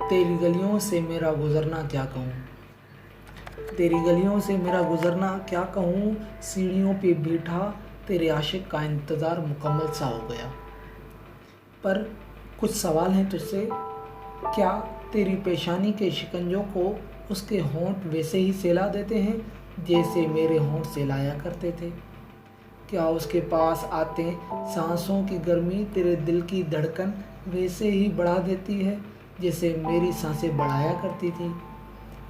तेरी गलियों से मेरा गुज़रना क्या कहूँ, तेरी गलियों से मेरा गुज़रना क्या कहूँ, सीढ़ियों पे बैठा तेरे आशिक का इंतज़ार मुकम्मल सा हो गया। पर कुछ सवाल हैं तुझसे, क्या तेरी पेशानी के शिकंजों को उसके होंठ वैसे ही सहला देते हैं जैसे मेरे होंठ सहलाया करते थे? क्या उसके पास आते सांसों की गर्मी तेरे दिल की धड़कन वैसे ही बढ़ा देती है जैसे मेरी सांसें बढ़ाया करती थी?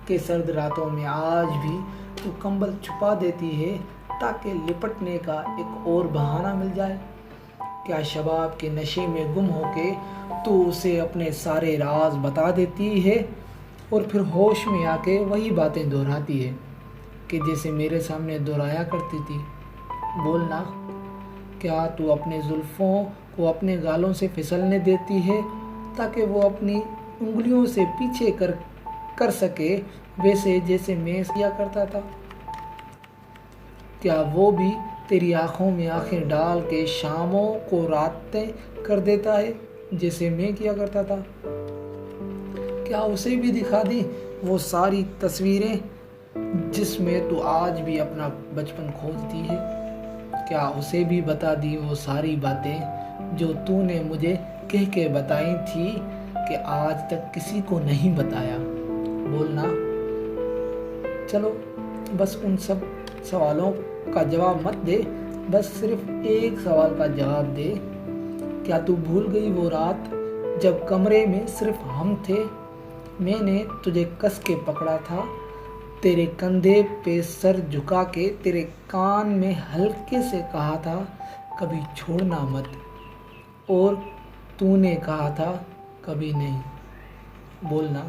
कि सर्द रातों में आज भी तू कंबल छुपा देती है ताकि लिपटने का एक और बहाना मिल जाए? क्या शबाब के नशे में गुम होके तू उसे अपने सारे राज बता देती है और फिर होश में आके वही बातें दोहराती है कि जैसे मेरे सामने दोहराया करती थी? बोलना, क्या तू अपने जुल्फ़ों को अपने गालों से फिसलने देती है ताकि वो अपनी उंगलियों से पीछे कर सके वैसे जैसे मैं किया करता था? क्या वो भी तेरी आँखों में आँखें डाल के शामों को रातें कर देता है जैसे मैं किया करता था? क्या उसे भी दिखा दी वो सारी तस्वीरें जिसमें तू आज भी अपना बचपन खोजती है? क्या उसे भी बता दी वो सारी बातें जो तूने मुझे कह के बताई थी कि आज तक किसी को नहीं बताया? बोलना। चलो बस उन सब सवालों का जवाब मत दे, बस सिर्फ एक सवाल का जवाब दे। क्या तू भूल गई वो रात जब कमरे में सिर्फ हम थे? मैंने तुझे कस के पकड़ा था, तेरे कंधे पे सर झुका के तेरे कान में हल्के से कहा था कभी छोड़ना मत, और तूने कहा था कभी नहीं। बोलना।